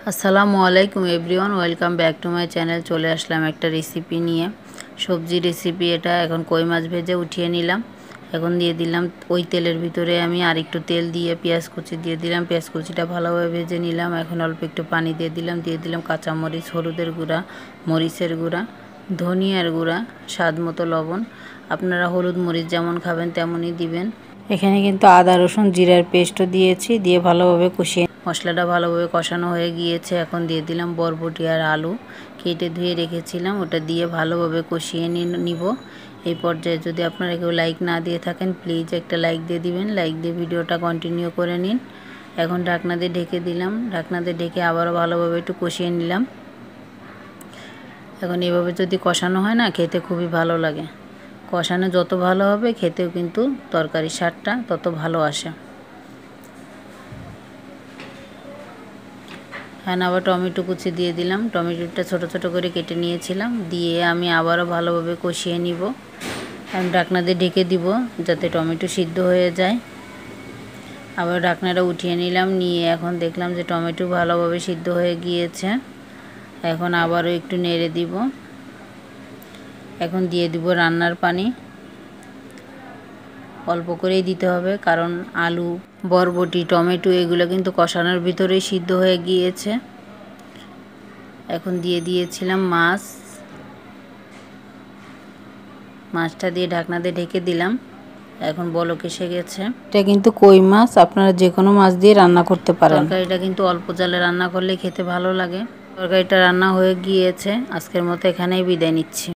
আসসালামু আলাইকুম everyone, welcome back to my channel. চলে আসলাম একটা রেসিপি নিয়ে, সবজি রেসিপি। এটা এখন কই মাছ ভেজে উঠিয়ে নিলাম। এখন দিয়ে দিলাম ওই তেলের ভিতরে আমি আর একটু তেল দিয়ে পেঁয়াজ কুচি দিয়ে দিলাম। পেঁয়াজ কুচিটা ভালোভাবে ভেজে নিলাম। এখন অল্প একটু পানি দিয়ে দিলাম কাঁচামরিচ, হলুদের গুঁড়া, মরিচের গুঁড়া, ধনিয়ার গুঁড়া, স্বাদ মতো লবণ। আপনারা হলুদ মরিচ যেমন খাবেন তেমনই দিবেন। এখানে কিন্তু আদা রসুন জিরার পেস্টও দিয়েছি, দিয়ে ভালোভাবে কষিয়ে মশলাটা ভালোভাবে কষানো হয়ে গিয়েছে। এখন দিয়ে দিলাম বরবটি আর আলু কেটে ধুয়ে রেখেছিলাম, ওটা দিয়ে ভালোভাবে কষিয়ে নিব। এই পর্যায়ে যদি আপনারা কেউ লাইক না দিয়ে থাকেন, প্লিজ একটা লাইক দিয়ে দিবেন। লাইক দিয়ে ভিডিওটা কন্টিনিউ করে নিন। এখন ঢাকনা দিয়ে ঢেকে দিলাম। ঢাকনা দিয়ে ঢেকে আবারও ভালোভাবে একটু কষিয়ে নিলাম। এখন এভাবে যদি কষানো হয় না, খেতে খুবই ভালো লাগে। কষানো যত ভালো হবে, খেতেও কিন্তু তরকারির স্বাদটা তত ভালো আসে। হ্যাঁ, আবার টমেটো কুচি দিয়ে দিলাম। টমেটোটা ছোট ছোট করে কেটে নিয়েছিলাম, দিয়ে আমি আবারও ভালোভাবে কষিয়ে নিব। আমি ঢাকনা দিয়ে ঢেকে দিব যাতে টমেটো সিদ্ধ হয়ে যায়। আবার ঢাকনাটা উঠিয়ে নিলাম, নিয়ে এখন দেখলাম যে টমেটো ভালোভাবে সিদ্ধ হয়ে গিয়েছে। এখন আবারও একটু নেড়ে দিব। এখন দিয়ে দিব রান্নার পানি। অল্প করেই দিতে হবে, কারণ আলু, বরবটি, টমেটো এগুলো কিন্তু কষানোর ভিতরেই সিদ্ধ হয়ে গিয়েছে। এখন দিয়ে দিয়েছিলাম মাছটা দিয়ে ঢাকনা দিয়ে ঢেকে দিলাম। এখন বলক এসে গেছে। এটা কিন্তু কই মাছ, আপনারা যে কোনো মাছ দিয়ে রান্না করতে পারেন। তরকারিটা কিন্তু অল্প জালে রান্না করলে খেতে ভালো লাগে। তরকারিটা রান্না হয়ে গিয়েছে। আজকের মতো এখানেই বিদায় নিচ্ছি।